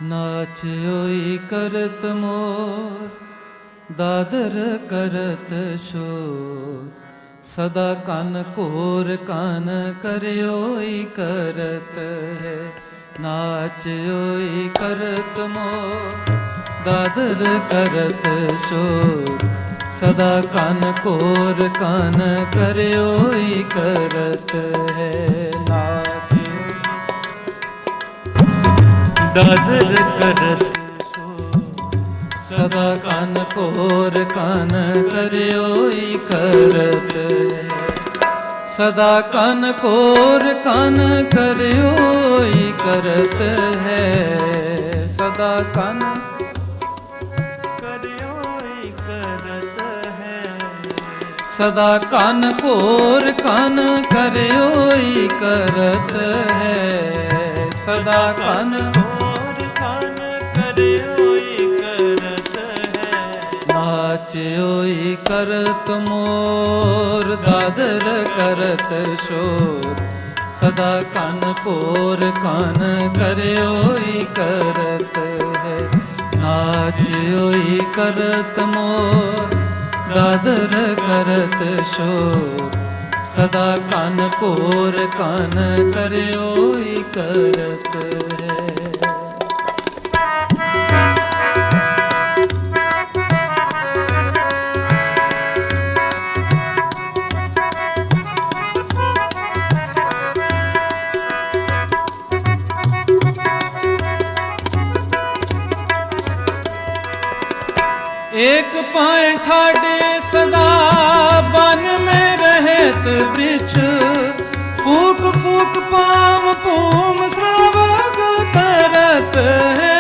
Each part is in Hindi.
नाच्योई करत मोर दादर करत शोर, सदा कान कोर कान करयोई करत है। नाच्योई करत मोर दादर करत शोर, सदा कान कोर कान करयोई करत है। दादर करत सदा कान कोर कान करयोई करत है। सदा कान कोर कान करयोई करत है। सदा कान करयोई करत है। सदा कान कोर कान करयोई करत है। सदा कान नाच्योई करत मोर दादर करत शोर, सदा कान कोर कान करयोई करत है। नाच्योई करत मोर दादर करत शोर, सदा कान कोर कान करयोई करत है। एक पाए ठाडे सदा बन में रहत वृक्ष, फूक फूक पाव पूम श्रावक तरत है।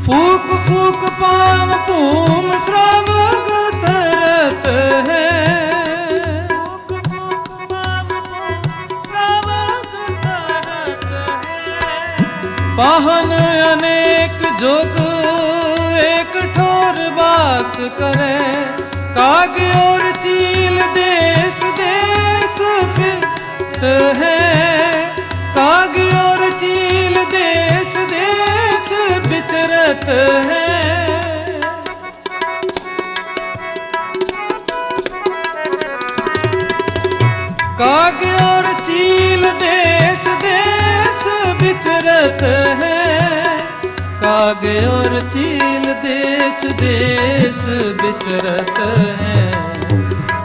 फूक फूक पाव पूम श्रावक तरत है। वाहन अनेक जोग एक ठोर बास करे, काग और चील देश देश फिरत है। काग और चील देश देश विचरत है। काग और चील देश देश विचरत है। काग और चील देश देश विचरत है।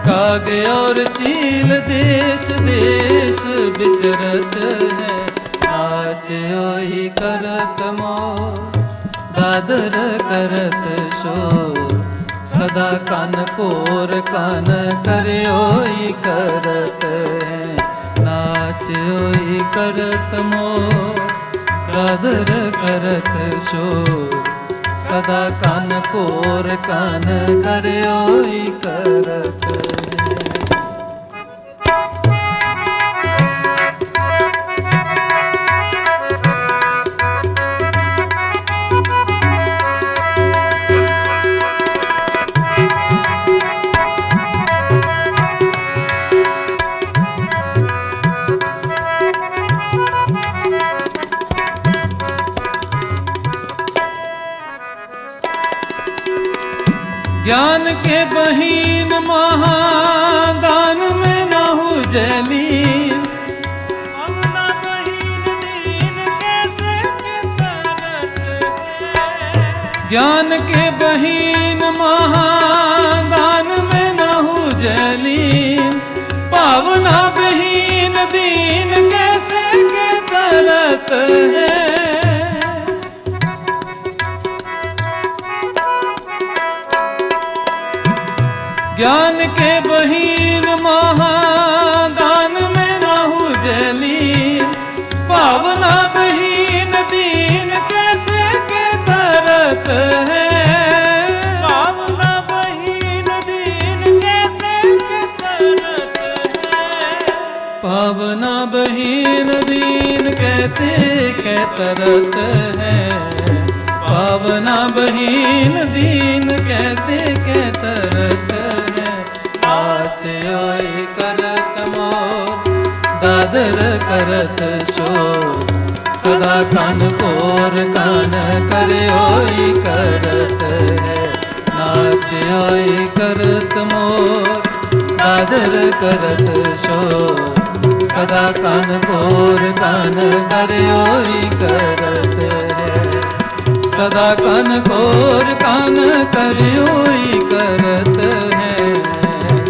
काग और चील देश देश विचरत है। नाच्योई करत मोर दादर करत शोर, सदा कान कोर कान करयोई करत है। नाच्योई करत मोर दादर करत शोर, सदा कान कोर कान करयोई करत है। ज्ञान के बहीन महादान में न हो जलीन, ज्ञान के बहीन महादान में न हो जलीन, पावना बहीन दीन कैसे के तरत है। ज्ञान के बहीन महादान में नहु जलीन, पावना बहीन दीन कैसे के तरत है। पावना बहीन दीन कैसे के तरत है। पावना बहीन दीन कैसे के तरत है। पावना बहीन दीन कैसे के तरत है। नाच्योई करत मोर दादर करत शोर सदा कन कोर कान करयोई करत है नाच ओई करत मोर दादर करत शोर सदा कन कोर कान करयोई करत है सदा कन कोर कान करयोई करत है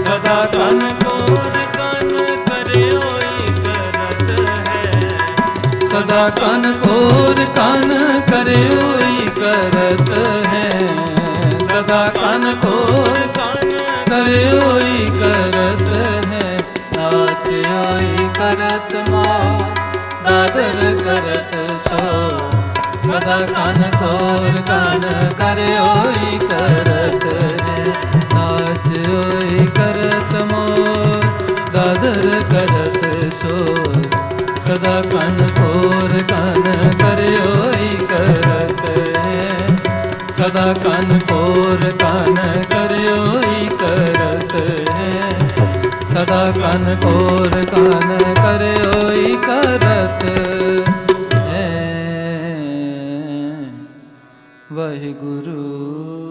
सदा कन कोर कान करयोई करत है सदा कन कोर कान करयोई करत है सदा कन कोर कान करयोई करत है नाच ओई करत माँ दादर करत सो सदा कन कोर कान करयोई करत है नाच ओई करत मोर दादर करत सो सदा कन कोर कान करयोई करत है सदा कन कोर कान करयोई करत है सदा कन कोर कान करयोई करत है वाहिगुरु।